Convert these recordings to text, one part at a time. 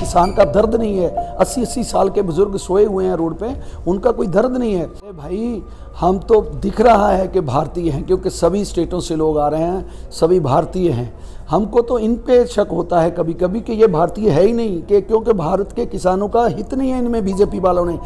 किसान का दर्द नहीं है। 80-80 साल के बुजुर्ग सोए हुए हैं रोड पे, उनका कोई दर्द नहीं है। अरे भाई, हम तो दिख रहा है कि भारतीय हैं, क्योंकि सभी स्टेटों से लोग आ रहे हैं, सभी भारतीय हैं। हमको तो इन पे शक होता है कभी कभी कि ये भारतीय है ही नहीं, कि क्योंकि भारत के किसानों का हित नहीं है इनमें बीजेपी वालों ने।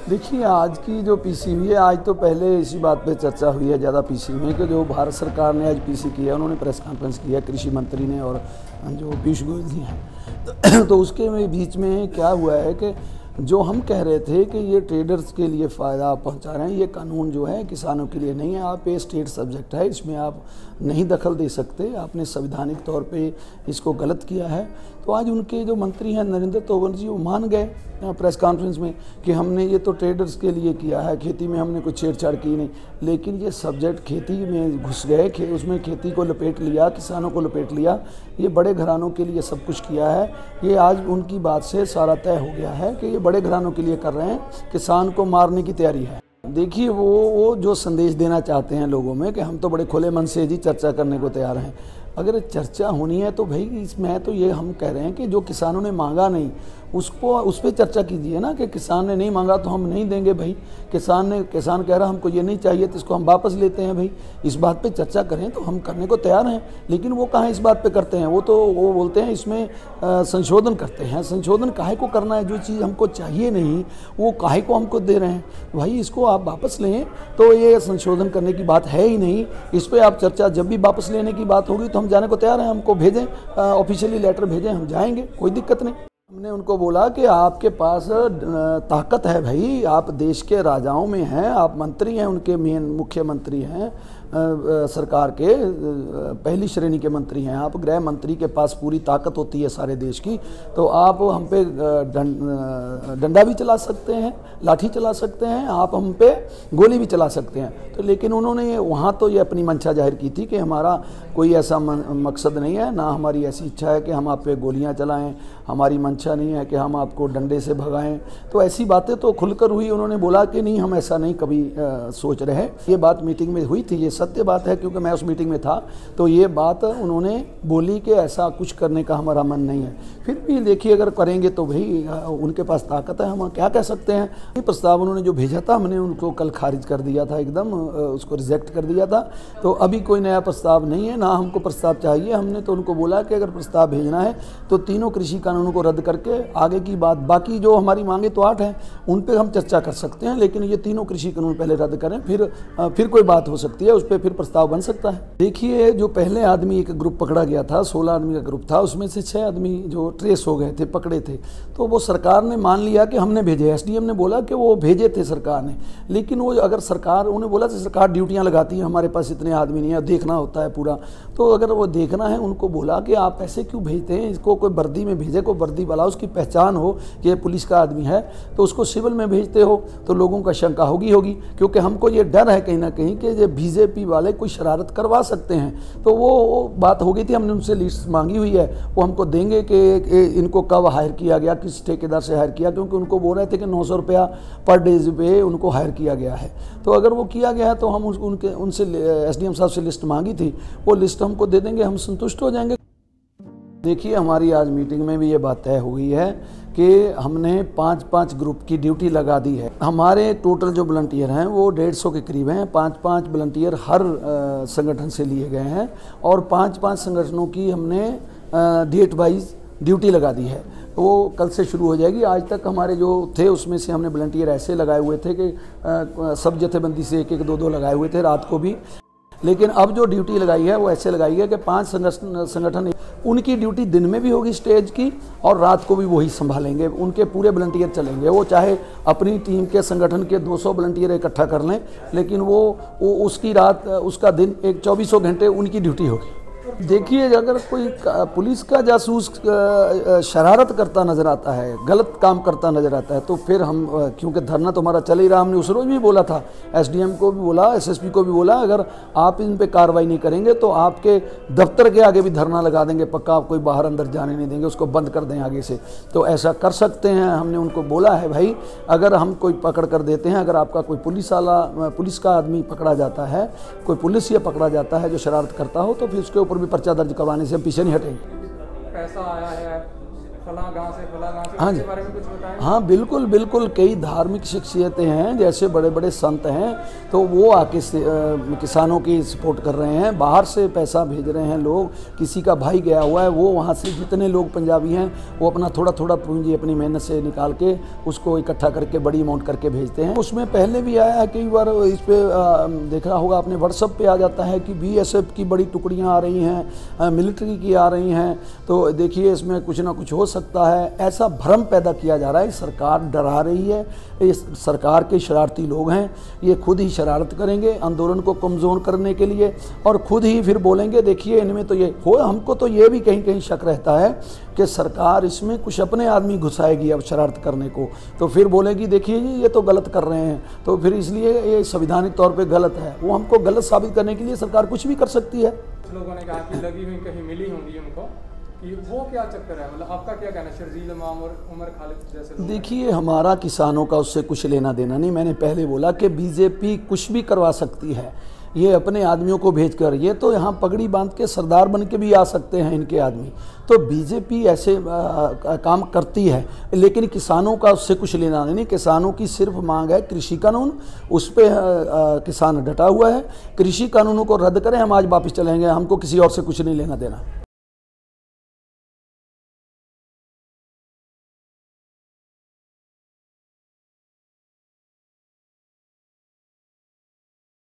देखिए, आज की जो पीसी हुई है, आज तो पहले इसी बात पे चर्चा हुई है ज़्यादा पीसी में कि जो भारत सरकार ने आज पीसी किया, उन्होंने प्रेस कॉन्फ्रेंस किया, कृषि मंत्री ने और जो पीयूष गोयल जी हैं। तो उसके बीच में क्या हुआ है कि जो हम कह रहे थे कि ये ट्रेडर्स के लिए फ़ायदा आप पहुंचा रहे हैं, ये कानून जो है किसानों के लिए नहीं है, आप ये स्टेट सब्जेक्ट है, इसमें आप नहीं दखल दे सकते, आपने संवैधानिक तौर पे इसको गलत किया है। तो आज उनके जो मंत्री हैं नरेंद्र तोमर जी, वो मान गए प्रेस कॉन्फ्रेंस में कि हमने ये तो ट्रेडर्स के लिए किया है, खेती में हमने कुछ छेड़छाड़ की नहीं। लेकिन ये सब्जेक्ट खेती में घुस गए, उसमें खेती को लपेट लिया, किसानों को लपेट लिया, ये बड़े घरानों के लिए सब कुछ किया है। ये आज उनकी बात से सारा तय हो गया है कि ये बड़े घरानों के लिए कर रहे हैं, किसान को मारने की तैयारी है। देखिए, वो जो संदेश देना चाहते हैं लोगों में कि हम तो बड़े खुले मन से जी चर्चा करने को तैयार हैं। अगर चर्चा होनी है तो भाई इसमें तो ये हम कह रहे हैं कि जो किसानों ने मांगा नहीं उसको उस पर चर्चा कीजिए ना, कि किसान ने नहीं मांगा तो हम नहीं देंगे भाई। किसान कह रहा हमको ये नहीं चाहिए तो इसको हम वापस लेते हैं भाई। इस बात पे चर्चा करें तो हम करने को तैयार हैं। लेकिन वो कहाँ इस बात पे करते हैं, वो बोलते हैं इसमें संशोधन करते हैं। संशोधन काहे को करना है? जो चीज़ हमको चाहिए नहीं वो काहे को हमको दे रहे हैं भाई, इसको आप वापस लें। तो ये संशोधन करने की बात है ही नहीं, इस पर आप चर्चा, जब भी वापस लेने की बात होगी तो हम जाने को तैयार हैं। हमको भेजें, ऑफिशियली लेटर भेजें, हम जाएंगे, कोई दिक्कत नहीं। हमने उनको बोला कि आपके पास ताकत है भाई, आप देश के राजाओं में हैं, आप मंत्री हैं, उनके मेन मुख्यमंत्री हैं, सरकार के पहली श्रेणी के मंत्री हैं आप, गृह मंत्री के पास पूरी ताकत होती है सारे देश की। तो आप हम पे डंडा भी चला सकते हैं, लाठी चला सकते हैं, आप हम पे गोली भी चला सकते हैं। तो लेकिन उन्होंने वहाँ तो ये अपनी मंशा जाहिर की थी कि हमारा कोई ऐसा मकसद नहीं है, ना हमारी ऐसी इच्छा है कि हम आप पे गोलियाँ चलाएँ, हमारी मंशा नहीं है कि हम आपको डंडे से भगाएं। तो ऐसी बातें तो खुलकर हुई। उन्होंने बोला कि नहीं, हम ऐसा नहीं कभी सोच रहे हैं। ये बात मीटिंग में हुई थी, ये सत्य बात है, क्योंकि मैं उस मीटिंग में था। तो ये बात उन्होंने बोली कि ऐसा कुछ करने का हमारा मन नहीं है। फिर भी देखिए, अगर करेंगे तो भाई उनके पास ताकत है, हम क्या कह सकते हैं। ये प्रस्ताव उन्होंने जो भेजा था, हमने उनको कल खारिज कर दिया था, एकदम उसको रिजेक्ट कर दिया था। तो अभी कोई नया प्रस्ताव नहीं है, ना हमको प्रस्ताव चाहिए। हमने तो उनको बोला कि अगर प्रस्ताव भेजना है तो तीनों कृषि कानूनों को रद्द करके आगे की बात, बाकी जो हमारी मांगे तो 8 हैं, उन पे हम चर्चा कर सकते हैं। लेकिन ये तीनों कृषि कानून पहले रद्द करें, फिर कोई बात हो सकती है, उस पर फिर प्रस्ताव बन सकता है। देखिए, जो पहले आदमी एक ग्रुप पकड़ा गया था, 16 आदमी का ग्रुप था, उसमें से 6 आदमी जो ट्रेस हो गए थे, पकड़े थे। तो वो सरकार ने मान लिया कि हमने भेजे, एसडीएम ने बोला कि वो भेजे थे सरकार ने। लेकिन वो अगर सरकार, उन्हें बोला कि सरकार ड्यूटियाँ लगाती है, हमारे पास इतने आदमी नहीं है, देखना होता है पूरा। तो अगर वो देखना है, उनको बोला कि आप ऐसे क्यों भेजते हैं, इसको कोई वर्दी में भेजे, कोई वर्दी वाला उसकी पहचान हो कि ये पुलिस का आदमी है, तो उसको सिविल में भेजते हो तो लोगों का शंका होगी। क्योंकि हमको ये डर है कहीं ना कहीं कि ये बीजेपी वाले कोई शरारत करवा सकते हैं। तो वो बात हो गई थी, हमने उनसे लिस्ट मांगी हुई है, वो हमको देंगे कि इनको कब हायर किया गया, किस ठेकेदार से हायर किया, क्योंकि उनको बोल रहे थे कि 900 रुपया पर डेज पे उनको हायर किया गया है। तो अगर वो किया गया है तो हम उनसे एसडीएम साहब से लिस्ट मांगी थी, वो लिस्ट हमको दे देंगे, हम संतुष्ट हो जाएंगे। देखिए, हमारी आज मीटिंग में भी ये बात तय हो गई है कि हमने 5-5 ग्रुप की ड्यूटी लगा दी है। हमारे टोटल जो वॉलंटियर हैं वो 150 के करीब हैं। 5-5 वॉलंटियर हर संगठन से लिए गए हैं और 5-5 संगठनों की हमने डेट वाइज ड्यूटी लगा दी है। वो कल से शुरू हो जाएगी। आज तक हमारे जो थे उसमें से हमने वॉलंटियर ऐसे लगाए हुए थे कि सब जथेबंदी से 1-1, 2-2 लगाए हुए थे, रात को भी। लेकिन अब जो ड्यूटी लगाई है वो ऐसे लगाई है कि 5 संगठन, उनकी ड्यूटी दिन में भी होगी स्टेज की और रात को भी वही संभालेंगे। उनके पूरे वॉलंटियर चलेंगे, वो चाहे अपनी टीम के संगठन के 200 वॉलंटियर इकट्ठा कर लें, लेकिन वो उसकी रात, उसका दिन, एक 24 घंटे उनकी ड्यूटी होगी। देखिए, अगर कोई पुलिस का जासूस शरारत करता नज़र आता है, गलत काम करता नज़र आता है, तो फिर हम, क्योंकि धरना तो हमारा चल ही रहा, हमने उस रोज़ भी बोला था, एसडीएम को भी बोला, एसएसपी को भी बोला, अगर आप इन पे कार्रवाई नहीं करेंगे तो आपके दफ्तर के आगे भी धरना लगा देंगे, पक्का आप कोई बाहर अंदर जाने नहीं देंगे, उसको बंद कर दें आगे से। तो ऐसा कर सकते हैं। हमने उनको बोला है, भाई अगर हम कोई पकड़ कर देते हैं, अगर आपका कोई पुलिस का आदमी पकड़ा जाता है, कोई पुलिस ये पकड़ा जाता है जो शरारत करता हो, तो फिर उसके ऊपर भी पर्चा दर्ज करवाने से हम पीछे नहीं हटेंगे। पैसा आया है फलां गांव से, हाँ जी, बारे में कुछ बताएं। हाँ बिल्कुल बिल्कुल, कई धार्मिक शख्सियतें हैं, जैसे बड़े बड़े संत हैं, तो वो आके किसानों की सपोर्ट कर रहे हैं, बाहर से पैसा भेज रहे हैं लोग। किसी का भाई गया हुआ है, वो वहाँ से जितने लोग पंजाबी हैं वो अपना थोड़ा थोड़ा पूंजी अपनी मेहनत से निकाल के उसको इकट्ठा करके बड़ी अमाउंट करके भेजते हैं। उसमें पहले भी आया है, कई बार इस पर देखा होगा आपने, व्हाट्सएप पे आ जाता है कि BSF की बड़ी टुकड़ियाँ आ रही हैं, मिलिट्री की आ रही हैं, तो देखिए इसमें कुछ ना कुछ हो सकता है। ऐसा भ्रम पैदा किया जा रहा है, सरकार डरा रही है। इस सरकार के शरारती लोग हैं, ये खुद ही शरारत करेंगे आंदोलन को कमज़ोर करने के लिए, और खुद ही फिर बोलेंगे देखिए इनमें तो ये हो। हमको तो ये भी कहीं कहीं शक रहता है कि सरकार इसमें कुछ अपने आदमी घुसाएगी अब शरारत करने को, तो फिर बोलेगी देखिए जी ये तो गलत कर रहे हैं, तो फिर इसलिए ये संवैधानिक तौर पे गलत है। वो हमको गलत साबित करने के लिए सरकार कुछ भी कर सकती है। लोगों ने कहा कि लगी हुई कहीं मिली होंगी उनको, कि वो क्या चक्कर है, मतलब आपका क्या कहना है शर्जील इमाम और उमर खालिद जैसे लोग? देखिए, हमारा किसानों का उससे कुछ लेना देना नहीं। मैंने पहले बोला कि बीजेपी कुछ भी करवा सकती है, ये अपने आदमियों को भेजकर, ये तो यहाँ पगड़ी बांध के सरदार बन के भी आ सकते हैं इनके आदमी। तो बीजेपी ऐसे काम करती है, लेकिन किसानों का उससे कुछ लेना नहीं। किसानों की सिर्फ मांग है कृषि कानून, उस पर किसान डटा हुआ है। कृषि कानूनों को रद्द करें, हम आज वापस चलेंगे, हमको किसी और से कुछ नहीं लेना देना।